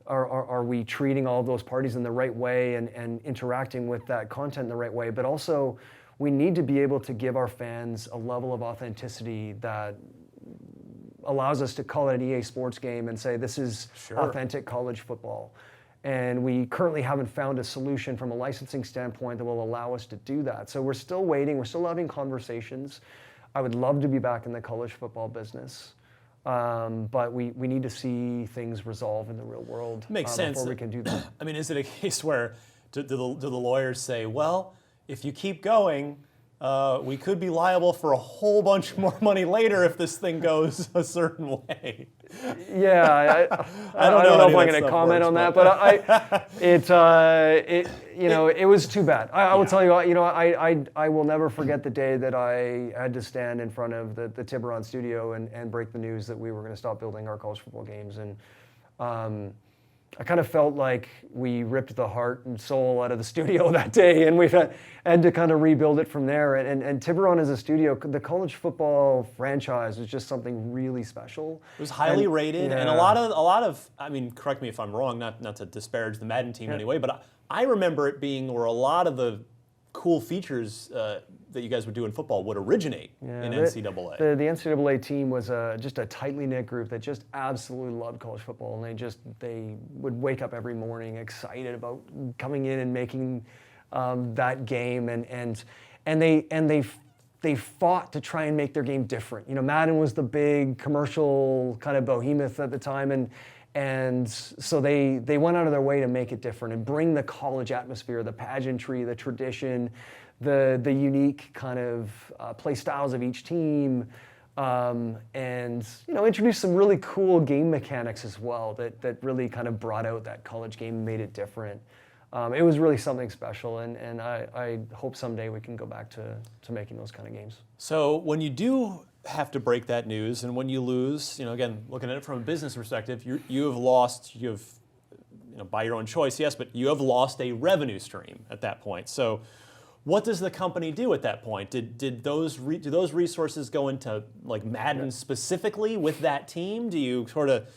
are we treating all of those parties in the right way and interacting with that content in the right way, but also we need to be able to give our fans a level of authenticity that allows us to call it an EA Sports game and say this is authentic college football. And we currently haven't found a solution from a licensing standpoint that will allow us to do that. So we're still waiting, we're still having conversations. I would love to be back in the college football business, but we need to see things resolve in the real world before we can do that. I mean, is it a case where do the lawyers say, well, if you keep going, we could be liable for a whole bunch more money later if this thing goes a certain way? Yeah, I don't know if I'm going to comment on that, but it was too bad. I will tell you, I will never forget the day that I had to stand in front of the Tiburon studio and break the news that we were going to stop building our college football games. And I kind of felt like we ripped the heart and soul out of the studio that day, and we've had to kind of rebuild it from there. And Tiburon as a studio, the college football franchise was just something really special. It was highly rated, and a lot of. I mean, correct me if I'm wrong, not to disparage the Madden team anyway, but I remember it being where a lot of the cool features that you guys would do in football would originate in NCAA. The NCAA team was just a tightly knit group that just absolutely loved college football, and they would wake up every morning excited about coming in and making that game, and they fought to try and make their game different. Madden was the big commercial kind of behemoth at the time, and so they went out of their way to make it different and bring the college atmosphere, the pageantry, the tradition, the unique kind of play styles of each team, and introduce some really cool game mechanics as well that really kind of brought out that college game and made it different. It was really something special, and I hope someday we can go back to making those kind of games. So when you do have to break that news, and when you lose, again, looking at it from a business perspective, you have lost, by your own choice, yes, but you have lost a revenue stream at that point. So what does the company do at that point? Do those resources go into like Madden specifically with that team? Do you sort of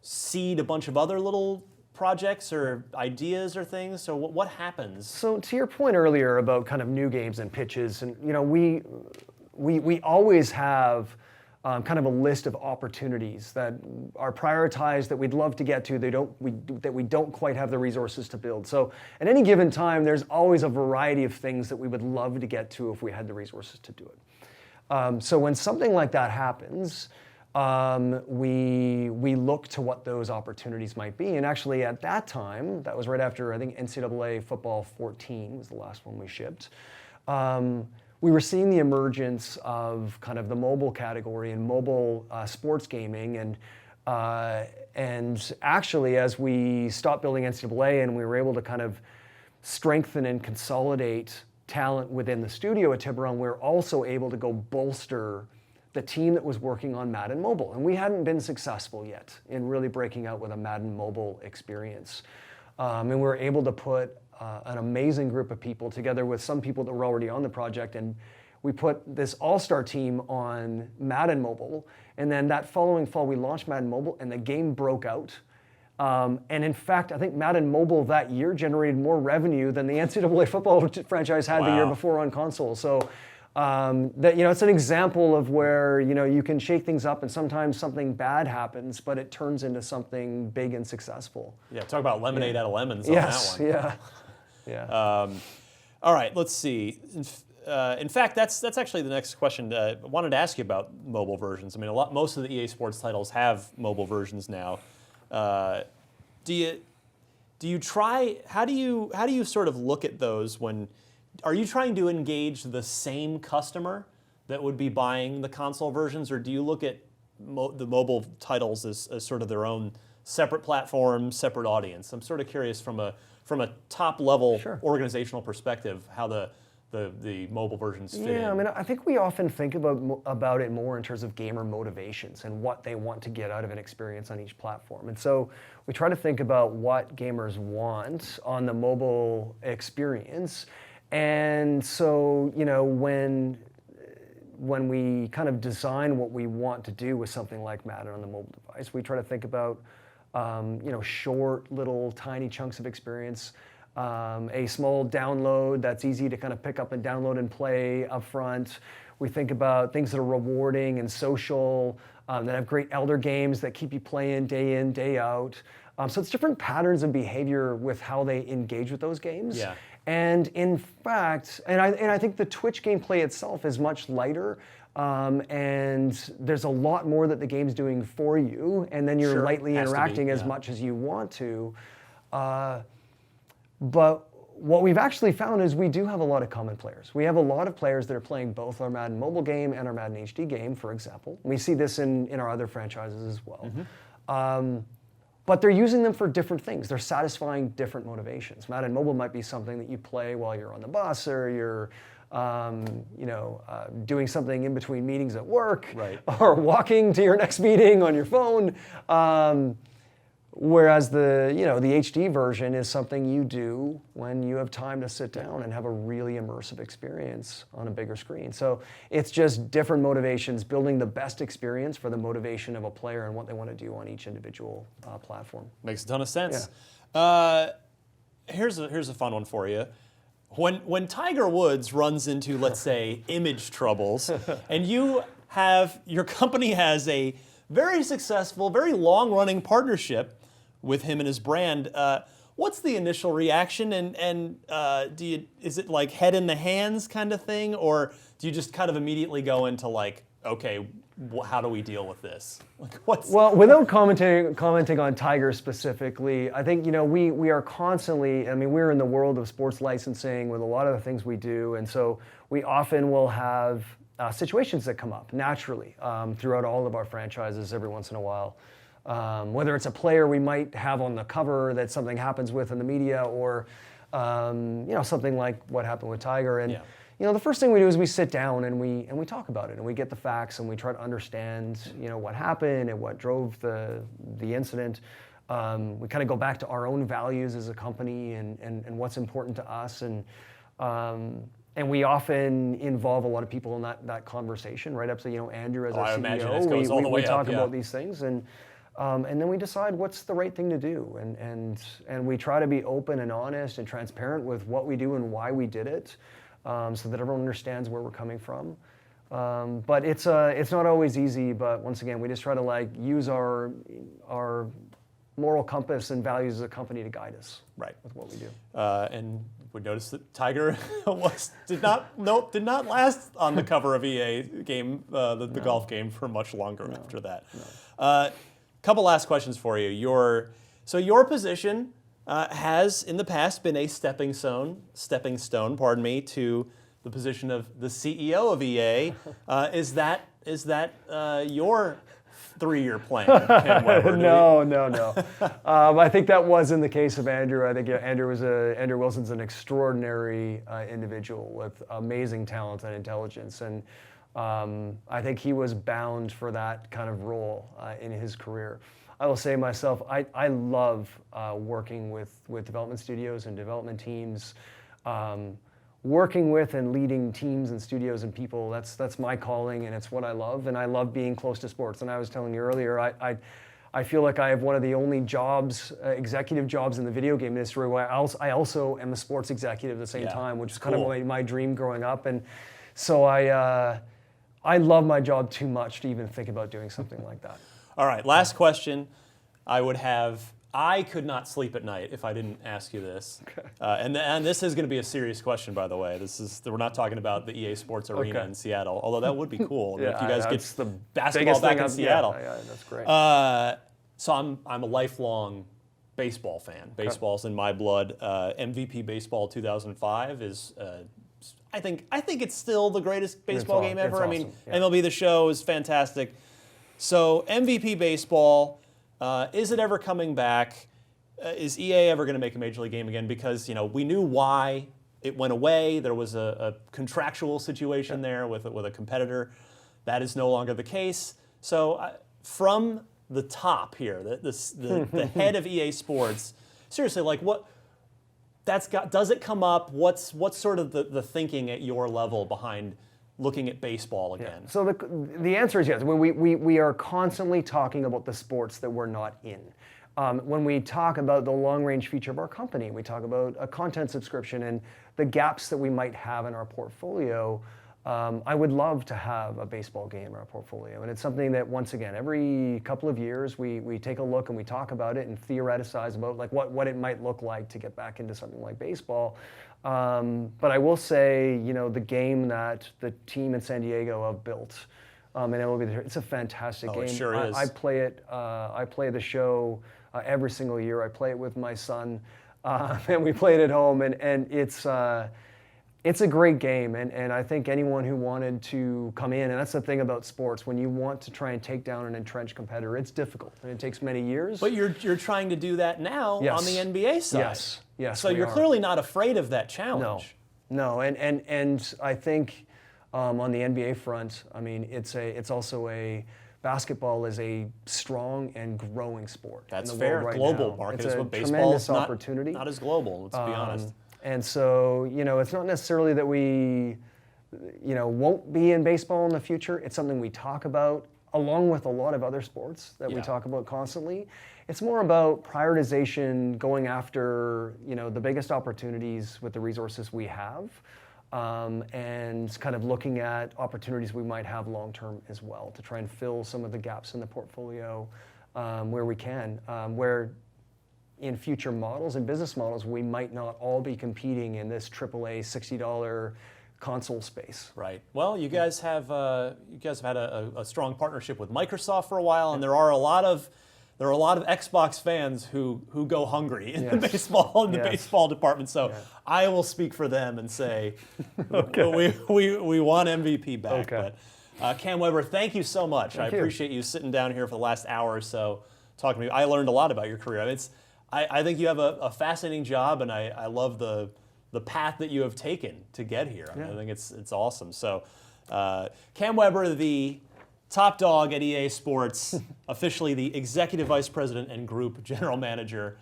seed a bunch of other little projects or ideas or things? So what happens? So to your point earlier about kind of new games and pitches, and we always have kind of a list of opportunities that are prioritized that we'd love to get to, that we don't quite have the resources to build. So at any given time, there's always a variety of things that we would love to get to if we had the resources to do it. So when something like that happens, we look to what those opportunities might be. And actually at that time, that was right after, I think, NCAA Football 14 was the last one we shipped. We were seeing the emergence of kind of the mobile category and mobile sports gaming, and actually as we stopped building NCAA and we were able to kind of strengthen and consolidate talent within the studio at Tiburon, we were also able to go bolster the team that was working on Madden Mobile. And we hadn't been successful yet in really breaking out with a Madden Mobile experience. And we were able to put an amazing group of people together with some people that were already on the project, and we put this all-star team on Madden Mobile, and then that following fall we launched Madden Mobile and the game broke out. And in fact, I think Madden Mobile that year generated more revenue than the NCAA football franchise had the year before on console. So it's an example of where you can shake things up and sometimes something bad happens, but it turns into something big and successful. Yeah, talk about lemonade out of lemons on that one. Yeah. All right, let's see. In fact, that's actually the next question. I wanted to ask you about mobile versions. I mean, most of the EA Sports titles have mobile versions now. Do you try? How do you sort of look at those when? Are you trying to engage the same customer that would be buying the console versions, or do you look at the mobile titles as sort of their own separate platform, separate audience? I'm sort of curious from a top level organizational perspective how the mobile versions fit in. I mean, I think we often think about it more in terms of gamer motivations and what they want to get out of an experience on each platform. And so we try to think about what gamers want on the mobile experience. And so, when we kind of design what we want to do with something like Madden on the mobile device, we try to think about, short, little, tiny chunks of experience, a small download that's easy to kind of pick up and download and play up front. We think about things that are rewarding and social, that have great elder games that keep you playing day in, day out. So it's different patterns of behavior with how they engage with those games. Yeah. And in fact, I think the Twitch gameplay itself is much lighter, and there's a lot more that the game's doing for you, and then you're lightly interacting as much as you want to. But what we've actually found is we do have a lot of common players. We have a lot of players that are playing both our Madden mobile game and our Madden HD game, for example. We see this in our other franchises as well. Mm-hmm. But they're using them for different things. They're satisfying different motivations. Madden Mobile might be something that you play while you're on the bus, or you're, doing something in between meetings at work, or walking to your next meeting on your phone. Whereas the HD version is something you do when you have time to sit down and have a really immersive experience on a bigger screen. So it's just different motivations, building the best experience for the motivation of a player and what they want to do on each individual platform. Makes a ton of sense. Yeah. Here's a fun one for you. When Tiger Woods runs into, let's say, image troubles, and your company has a very successful, very long-running partnership with him and his brand, what's the initial reaction? And is it like head in the hands kind of thing, or do you just kind of immediately go into like, okay, how do we deal with this? Well, without commenting on Tiger specifically, I think we are constantly. I mean, we're in the world of sports licensing with a lot of the things we do, and so we often will have situations that come up naturally throughout all of our franchises every once in a while. Whether it's a player we might have on the cover that something happens with in the media, or something like what happened with Tiger. And the first thing we do is we sit down and we talk about it, and we get the facts, and we try to understand what happened and what drove the incident. We kind of go back to our own values as a company and what's important to us, and we often involve a lot of people in that conversation, right up to Andrew as our CEO. Imagine it goes all the way we talk up, about these things, and then we decide what's the right thing to do, and we try to be open and honest and transparent with what we do and why we did it, so that everyone understands where we're coming from. But it's not always easy. But once again, we just try to use our moral compass and values as a company to guide us with what we do. And we noticed that Tiger did not last on the cover of EA game, the golf game, for much longer after that. No. Couple last questions for you. Your position has in the past been a stepping stone, to the position of the CEO of EA. Is that your 3-year plan? No. I think that wasn't the case of Andrew. I think Andrew Wilson's an extraordinary individual with amazing talent and intelligence, and I think he was bound for that kind of role in his career. I will say myself, I love working with development studios and development teams. Working with and leading teams and studios and people, that's my calling, and it's what I love, and I love being close to sports. And I was telling you earlier, I feel like I have one of the only jobs, executive jobs in the video game industry where I also am a sports executive at the same time, which is kind of my dream growing up. And so I love my job too much to even think about doing something like that. All right, last question. I could not sleep at night if I didn't ask you this. Okay. And this is going to be a serious question, by the way. We're not talking about the EA Sports Arena in Seattle, although that would be cool if you guys get the basketball back in Seattle. Yeah, that's great. So I'm a lifelong baseball fan. Baseball's in my blood. MVP Baseball 2005 is. I think it's still the greatest baseball game ever. Awesome. I mean, MLB The Show is fantastic. So MVP Baseball. Is it ever coming back? Is EA ever going to make a Major League game again? Because we knew why it went away. There was a contractual situation there with a competitor. That is no longer the case. So from the top here, the head of EA Sports, seriously, what does it come up? What's sort of the thinking at your level behind looking at baseball again? Yeah. So the answer is yes. When we are constantly talking about the sports that we're not in. When we talk about the long-range future of our company, we talk about a content subscription and the gaps that we might have in our portfolio. I would love to have a baseball game in our portfolio. And it's something that, once again, every couple of years we take a look and we talk about it and theoretize about what it might look like to get back into something like baseball. But I will say, the game that the team in San Diego have built, and it's a fantastic game. It sure is. I play it. I play the show every single year. I play it with my son, and we play it at home. And it's a great game. And I think anyone who wanted to come in, and that's the thing about sports, when you want to try and take down an entrenched competitor, it's difficult and it takes many years. But you're trying to do that now on the NBA side. Yes. So you're clearly not afraid of that challenge. No. And I think on the NBA front, I mean, it's also basketball is a strong and growing sport. That's in the fair. world right global now. market it's is a what baseball tremendous is opportunity. Not as global, let's be honest. And so, it's not necessarily that we, won't be in baseball in the future. It's something we talk about along with a lot of other sports that we talk about constantly. It's more about prioritization, going after, the biggest opportunities with the resources we have, and kind of looking at opportunities we might have long-term as well to try and fill some of the gaps in the portfolio where we can, where in future models and business models, we might not all be competing in this AAA $60 console space. Right. Well, you guys have had a strong partnership with Microsoft for a while, and there are a lot of Xbox fans who go hungry in the baseball department. So I will speak for them and say we want MVP back. Okay. But Cam Weber, thank you so much. I appreciate you sitting down here for the last hour or so talking to me. I learned a lot about your career. I mean, I think you have a fascinating job, and I love the path that you have taken to get here. I mean, I think it's awesome. So Cam Weber, the top dog at EA Sports, officially the Executive Vice President and Group General Manager.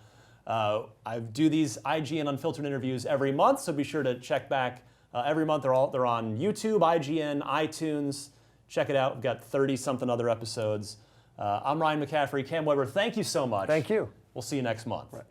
I do these IGN Unfiltered interviews every month, so be sure to check back every month. They're on YouTube, IGN, iTunes. Check it out. We've got 30-something other episodes. I'm Ryan McCaffrey. Cam Weber, thank you so much. Thank you. We'll see you next month. Right.